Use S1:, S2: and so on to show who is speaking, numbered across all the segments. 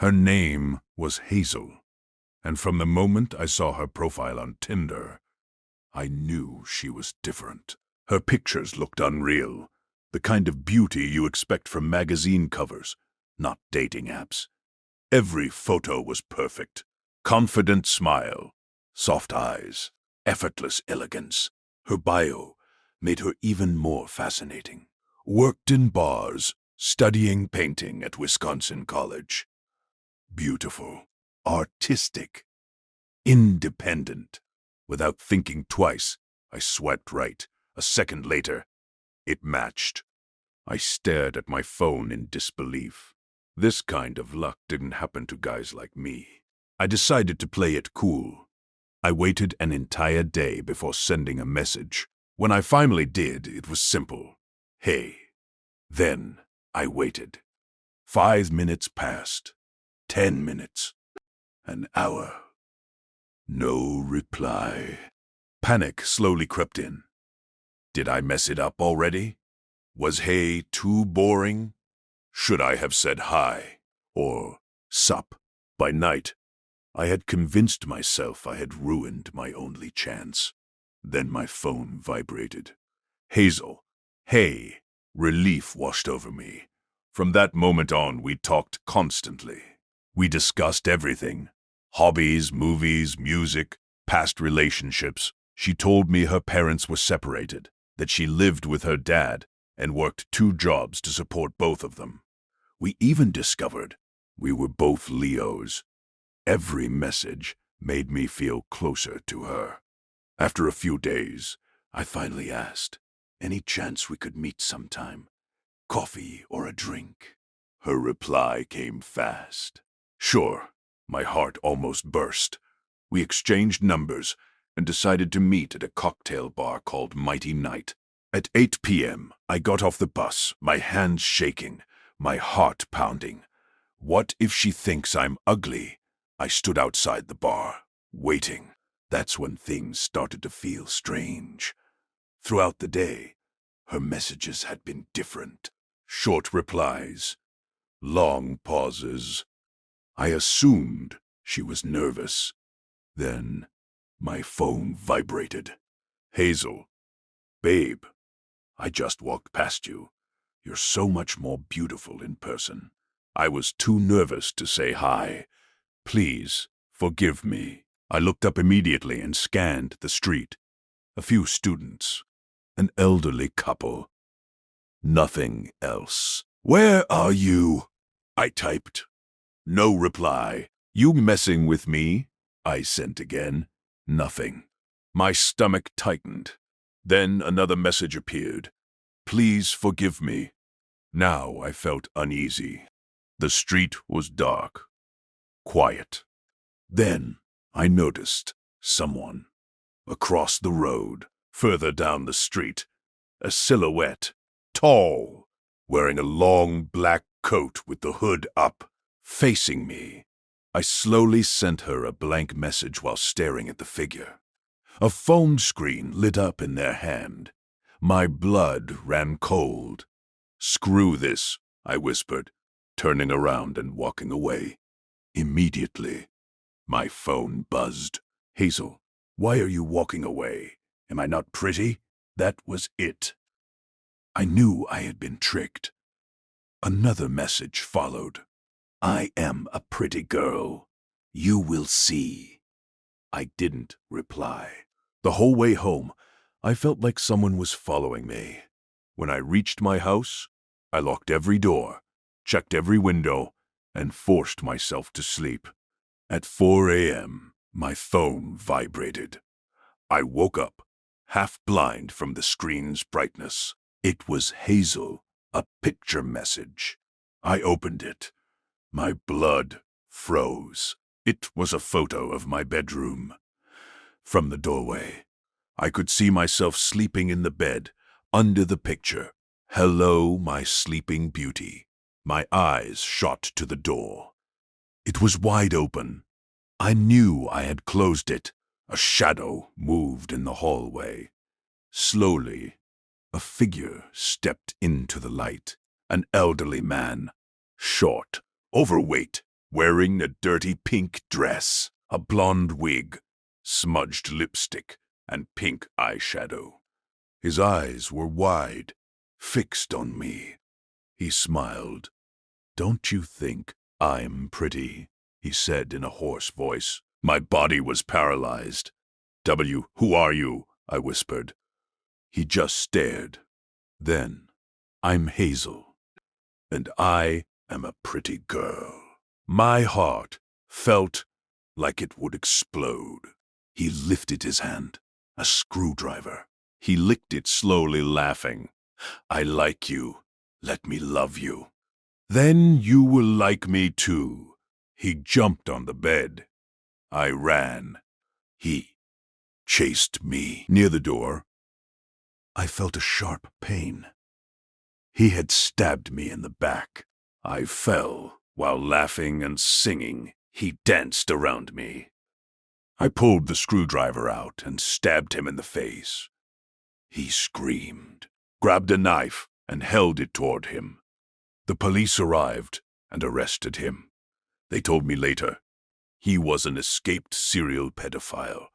S1: Her name was Hazel, and from the moment I saw her profile on Tinder, I knew she was different. Her pictures looked unreal, the kind of beauty you expect from magazine covers, not dating apps. Every photo was perfect. Confident smile, soft eyes, effortless elegance. Her bio made her even more fascinating. Worked in bars, studying painting at Wisconsin College. Beautiful, artistic, independent. Without thinking twice, I swiped right. A second later, it matched. I stared at my phone in disbelief. This kind of luck didn't happen to guys like me. I decided to play it cool. I waited an entire day before sending a message. When I finally did, it was simple. Hey. Then I waited. 5 minutes passed. 10 minutes. An hour. No reply. Panic slowly crept in. Did I mess it up already? Was hey too boring? Should I have said hi or sup? By night, I had convinced myself I had ruined my only chance. Then my phone vibrated. Hazel. Hey. Relief washed over me. From that moment on, we talked constantly. We discussed everything. Hobbies, movies, music, past relationships. She told me her parents were separated, that she lived with her dad and worked 2 jobs to support both of them. We even discovered we were both Leos. Every message made me feel closer to her. After a few days, I finally asked, any chance we could meet sometime? Coffee or a drink? Her reply came fast. Sure. My heart almost burst. We exchanged numbers and decided to meet at a cocktail bar called Mighty Night. At 8 p.m., I got off the bus, my hands shaking, my heart pounding. What if she thinks I'm ugly? I stood outside the bar, waiting. That's when things started to feel strange. Throughout the day, her messages had been different. Short replies, long pauses. I assumed she was nervous. Then my phone vibrated. Hazel. Babe, I just walked past you. You're so much more beautiful in person. I was too nervous to say hi. Please, forgive me. I looked up immediately and scanned the street. A few students. An elderly couple. Nothing else. Where are you? I typed. No reply. You messing with me? I sent again. Nothing. My stomach tightened. Then another message appeared. Please forgive me. Now I felt uneasy. The street was dark. Quiet. Then I noticed someone. Across the road, further down the street, a silhouette. Tall. Wearing a long black coat with the hood up. Facing me. I slowly sent her a blank message while staring at the figure. A phone screen lit up in their hand. My blood ran cold. Screw this, I whispered, turning around and walking away. Immediately, my phone buzzed. Hazel, why are you walking away? Am I not pretty? That was it. I knew I had been tricked. Another message followed. I am a pretty girl. You will see. I didn't reply. The whole way home, I felt like someone was following me. When I reached my house, I locked every door, checked every window, and forced myself to sleep. At 4 a.m., my phone vibrated. I woke up, half blind from the screen's brightness. It was Hazel, a picture message. I opened it. My blood froze. It was a photo of my bedroom. From the doorway, I could see myself sleeping in the bed, under the picture. Hello, my sleeping beauty. My eyes shot to the door. It was wide open. I knew I had closed it. A shadow moved in the hallway. Slowly, a figure stepped into the light. An elderly man. Short, overweight, wearing a dirty pink dress, a blonde wig, smudged lipstick, and pink eyeshadow. His eyes were wide, fixed on me. He smiled. "Don't you think I'm pretty?" he said in a hoarse voice. My body was paralyzed. Who are you?" I whispered. He just stared. Then, "I'm Hazel, and I am a pretty girl." My heart felt like it would explode. He lifted his hand, a screwdriver. He licked it slowly, laughing. "I like you. Let me love you. Then you will like me too." He jumped on the bed. I ran. He chased me. Near the door, I felt a sharp pain. He had stabbed me in the back. I fell while laughing and singing. He danced around me. I pulled the screwdriver out and stabbed him in the face. He screamed, grabbed a knife, and held it toward him. The police arrived and arrested him. They told me later he was an escaped serial pedophile.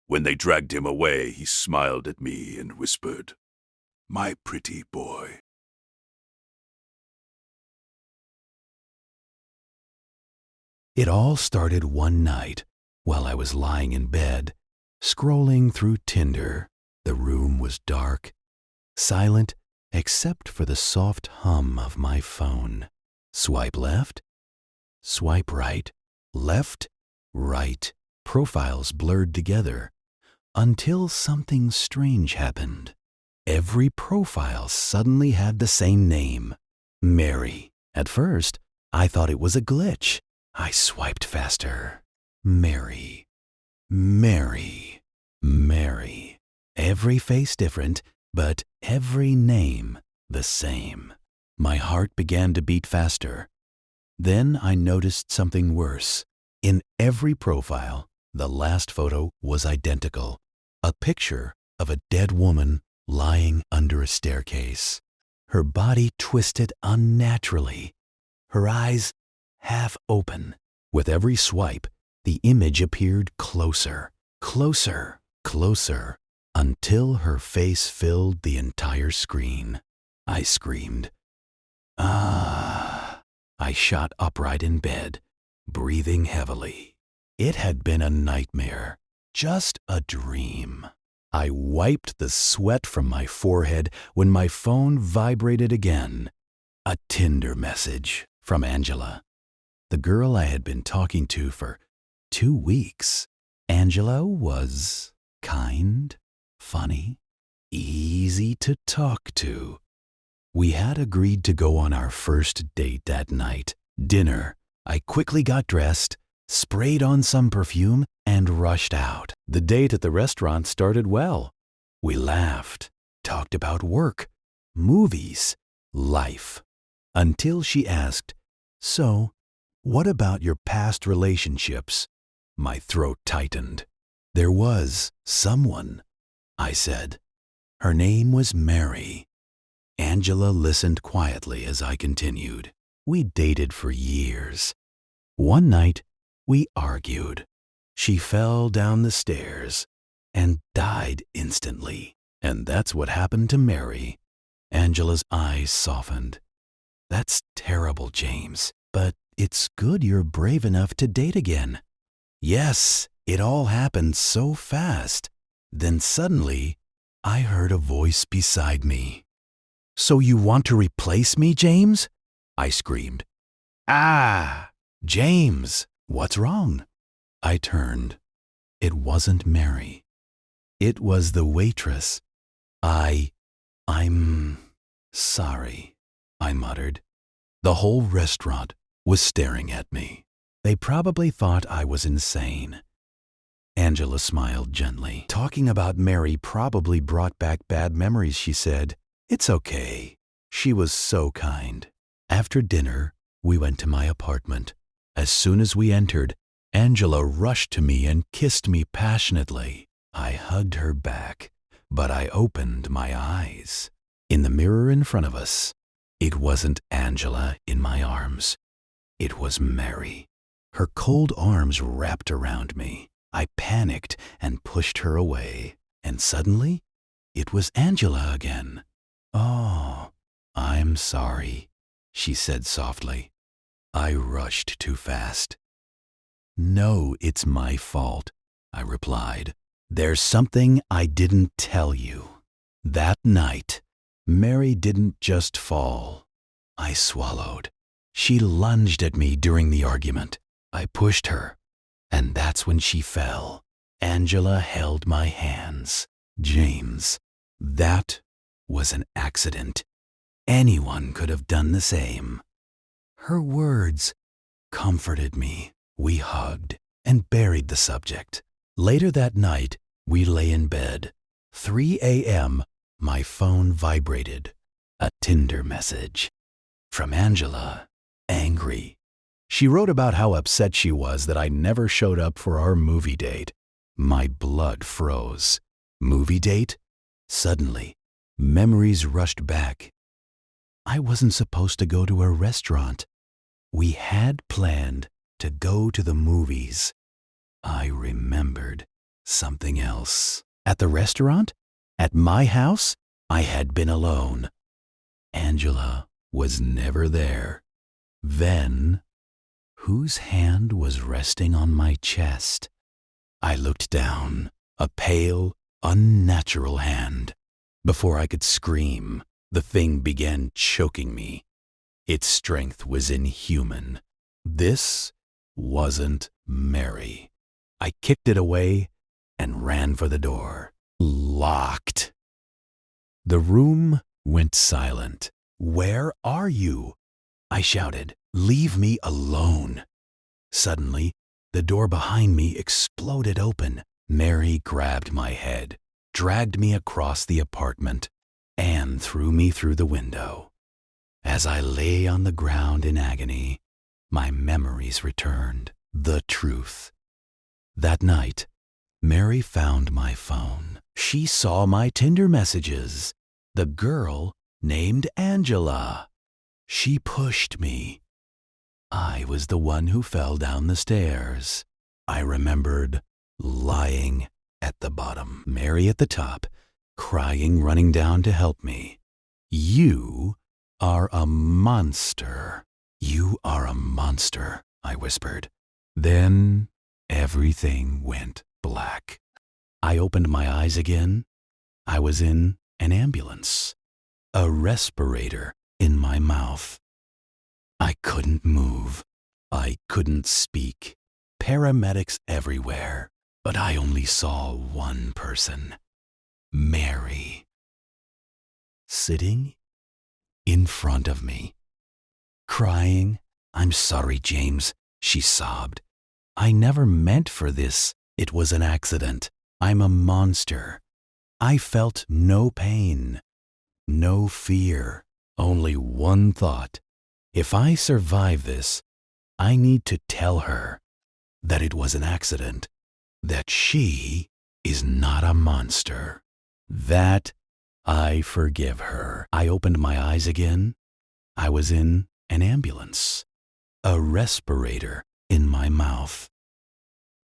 S1: When they dragged him away, he smiled at me and whispered, "My pretty boy."
S2: It all started one night while I was lying in bed, scrolling through Tinder. The room was dark, silent except for the soft hum of my phone. Swipe left, swipe right, left, right, profiles blurred together, until something strange happened. Every profile suddenly had the same name, Mary. At first, I thought it was a glitch. I swiped faster. Mary, Mary, Mary. Every face different, but every name the same. My heart began to beat faster. Then I noticed something worse. In every profile, the last photo was identical. A picture of a dead woman lying under a staircase. Her body twisted unnaturally. Her eyes half open. With every swipe, the image appeared closer, closer, closer, until her face filled the entire screen. I screamed. "Ah!" I shot upright in bed, breathing heavily. It had been a nightmare, just a dream. I wiped the sweat from my forehead when my phone vibrated again. A Tinder message from Angela, the girl I had been talking to for 2 weeks. Angela was kind, funny, easy to talk to. We had agreed to go on our first date that night. Dinner. I quickly got dressed, sprayed on some perfume, and rushed out. The date at the restaurant started well. We laughed, talked about work, movies, life, until she asked, "So, what about your past relationships?" My throat tightened. "There was someone," I said. "Her name was Mary." Angela listened quietly as I continued. We dated for years. One night, we argued. She fell down the stairs and died instantly. And that's what happened to Mary. Angela's eyes softened. "That's terrible, James, but it's good you're brave enough to date again." "Yes, it all happened so fast." Then suddenly, I heard a voice beside me. "So you want to replace me, James?" I screamed. "Ah, James, what's wrong?" I turned. It wasn't Mary. It was the waitress. I'm sorry," I muttered. The whole restaurant was staring at me. They probably thought I was insane. Angela smiled gently. "Talking about Mary probably brought back bad memories," she said. "It's okay. She was so kind." After dinner, we went to my apartment. As soon as we entered, Angela rushed to me and kissed me passionately. I hugged her back, but I opened my eyes. In the mirror in front of us, it wasn't Angela in my arms. It was Mary. Her cold arms wrapped around me. I panicked and pushed her away. And suddenly, it was Angela again. "Oh, I'm sorry," she said softly. I rushed too fast. "No, it's my fault," I replied. "There's something I didn't tell you. That night, Mary didn't just fall." I swallowed. She lunged at me during the argument. I pushed her, and that's when she fell. Angela held my hands. "James, that was an accident. Anyone could have done the same." Her words comforted me. We hugged and buried the subject. Later that night, we lay in bed. 3 a.m., my phone vibrated. A Tinder message. From Angela, angry. She wrote about how upset she was that I never showed up for our movie date. My blood froze. Movie date? Suddenly, memories rushed back. I wasn't supposed to go to a restaurant. We had planned to go to the movies. I remembered something else. At the restaurant? At my house? I had been alone. Angela was never there. Then, whose hand was resting on my chest? I looked down. A pale, unnatural hand. Before I could scream, the thing began choking me. Its strength was inhuman. This wasn't Mary. I kicked it away and ran for the door. Locked. The room went silent. "Where are you?" I shouted. "Leave me alone." Suddenly, the door behind me exploded open. Mary grabbed my head, dragged me across the apartment, and threw me through the window. As I lay on the ground in agony, my memories returned. The truth. That night, Mary found my phone. She saw my Tinder messages. The girl named Angela. She pushed me. I was the one who fell down the stairs. I remembered lying at the bottom, Mary at the top, crying, running down to help me. "You are a monster. You are a monster," I whispered. Then everything went black. I opened my eyes again. I was in an ambulance, a respirator in my mouth. I couldn't move. I couldn't speak. Paramedics everywhere, but I only saw one person, Mary, sitting in front of me, crying. "I'm sorry, James," she sobbed. "I never meant for this. It was an accident. I'm a monster." I felt no pain, no fear, only one thought. If I survive this, I need to tell her that it was an accident, that she is not a monster. That I forgive her. I opened my eyes again. I was in an ambulance, a respirator in my mouth.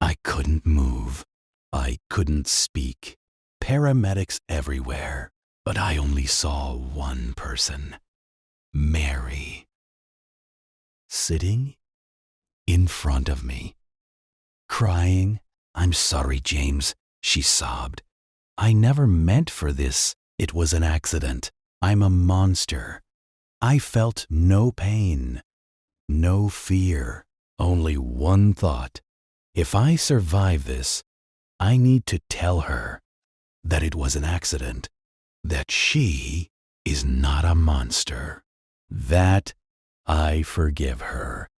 S2: I couldn't move. I couldn't speak. Paramedics everywhere, but I only saw one person, Mary, sitting in front of me, crying. "I'm sorry, James," she sobbed. "I never meant for this. It was an accident. I'm a monster." I felt no pain, no fear, only one thought. If I survive this, I need to tell her that it was an accident, that she is not a monster. That I forgive her.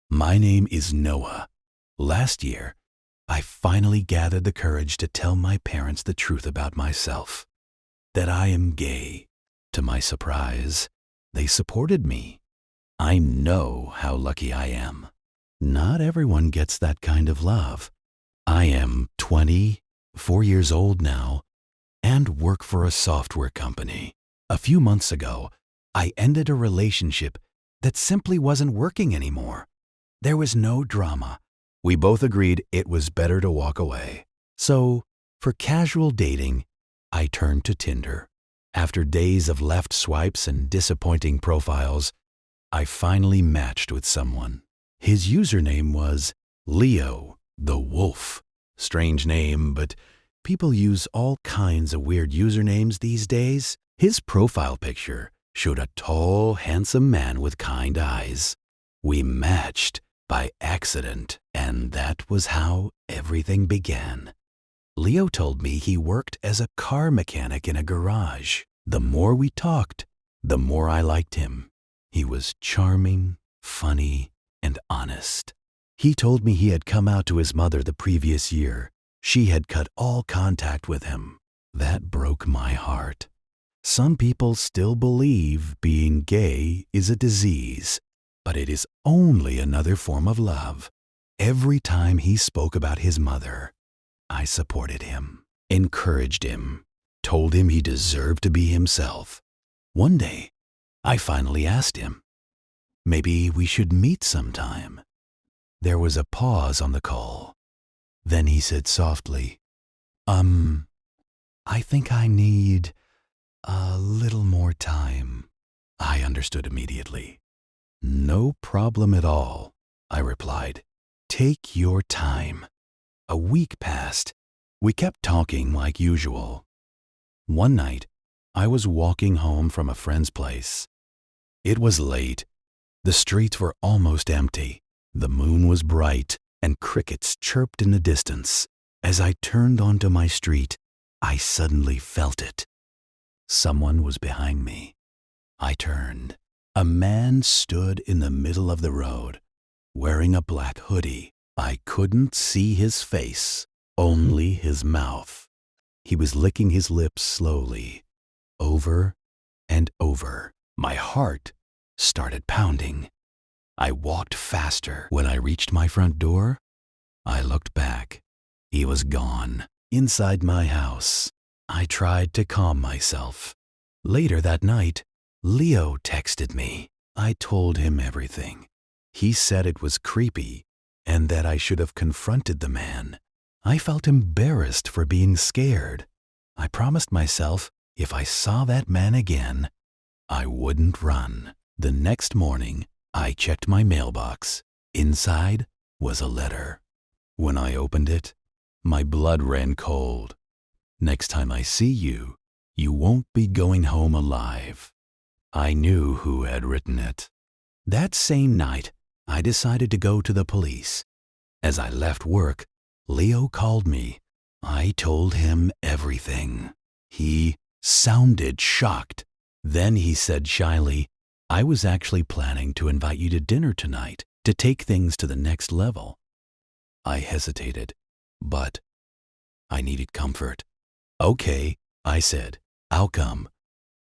S2: My name is Noah. Last year, I finally gathered the courage to tell my parents the truth about myself, that I am gay. To my surprise, they supported me. I know how lucky I am. Not everyone gets that kind of love. I am 24 years old now and work for a software company. A few months ago, I ended a relationship that simply wasn't working anymore. There was no drama. We both agreed it was better to walk away. So, for casual dating, I turned to Tinder. After days of left swipes and disappointing profiles, I finally matched with someone. His username was Leo the Wolf. Strange name, but people use all kinds of weird usernames these days. His profile picture showed a tall, handsome man with kind eyes. We matched by accident, and that was how everything began. Leo told me he worked as a car mechanic in a garage. The more we talked, the more I liked him. He was charming, funny, and honest. He told me he had come out to his mother the previous year. She had cut all contact with him. That broke my heart. Some people still believe being gay is a disease, but it is only another form of love. Every time he spoke about his mother, I supported him, encouraged him, told him he deserved to be himself. One day, I finally asked him, maybe we should meet sometime. There was a pause on the call. Then he said softly, I think I need a little more time. I understood immediately. No problem at all, I replied. Take your time. A week passed. We kept talking like usual. One night, I was walking home from a friend's place. It was late. The streets were almost empty. The moon was bright, and crickets chirped in the distance. As I turned onto my street, I suddenly felt it. Someone was behind me. I turned. A man stood in the middle of the road, wearing a black hoodie. I couldn't see his face, only his mouth. He was licking his lips slowly, over and over. My heart started pounding. I walked faster. When I reached my front door, I looked back. He was gone. Inside my house, I tried to calm myself. Later that night, Leo texted me. I told him everything. He said it was creepy and that I should have confronted the man. I felt embarrassed for being scared. I promised myself if I saw that man again, I wouldn't run. The next morning, I checked my mailbox. Inside was a letter. When I opened it, my blood ran cold. Next time I see you, you won't be going home alive. I knew who had written it. That same night, I decided to go to the police. As I left work, Leo called me. I told him everything. He sounded shocked. Then he said shyly, I was actually planning to invite you to dinner tonight to take things to the next level. I hesitated, but I needed comfort. Okay, I said, I'll come.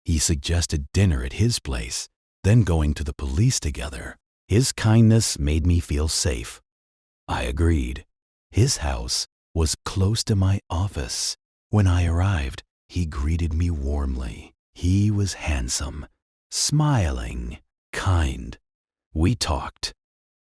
S2: He suggested dinner at his place, then going to the police together. His kindness made me feel safe. I agreed. His house was close to my office. When I arrived, he greeted me warmly. He was handsome, smiling, kind. We talked,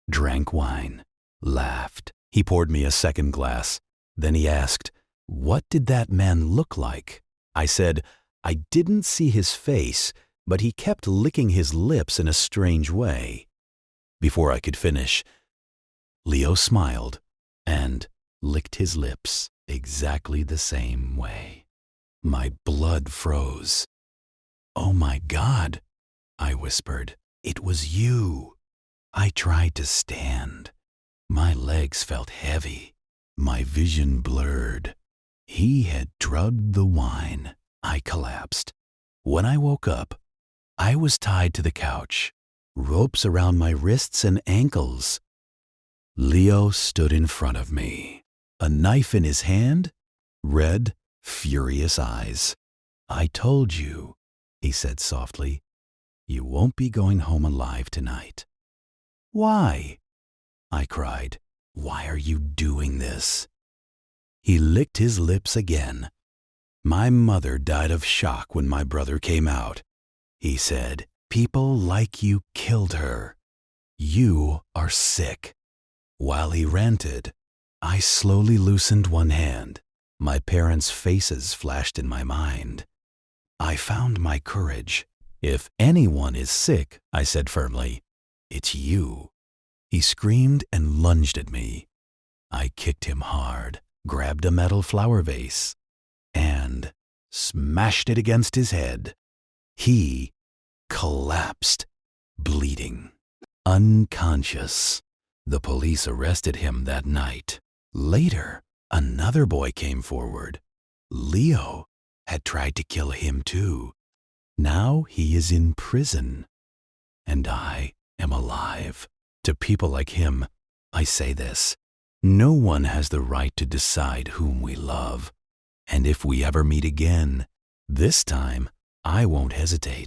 S2: drank wine, laughed. He poured me a second glass. Then he asked, what did that man look like? I said, I didn't see his face, but he kept licking his lips in a strange way. Before I could finish, Leo smiled and licked his lips exactly the same way. My blood froze. Oh my God, I whispered. It was you. I tried to stand. My legs felt heavy. My vision blurred. He had drugged the wine. I collapsed. When I woke up, I was tied to the couch, ropes around my wrists and ankles. Leo stood in front of me, a knife in his hand, red, furious eyes. I told you, he said softly, you won't be going home alive tonight. Why? I cried. Why are you doing this? He licked his lips again. My mother died of shock when my brother came out. He said, "People like you killed her. You are sick." While he ranted, I slowly loosened one hand. My parents' faces flashed in my mind. I found my courage. "If anyone is sick," I said firmly, "it's you." He screamed and lunged at me. I kicked him hard, grabbed a metal flower vase, and smashed it against his head. He collapsed, bleeding, unconscious. The police arrested him that night. Later, another boy came forward. Leo had tried to kill him too. Now he is in prison, and I am alive. To people like him, I say this: no one has the right to decide whom we love. And if we ever meet again, this time I won't hesitate.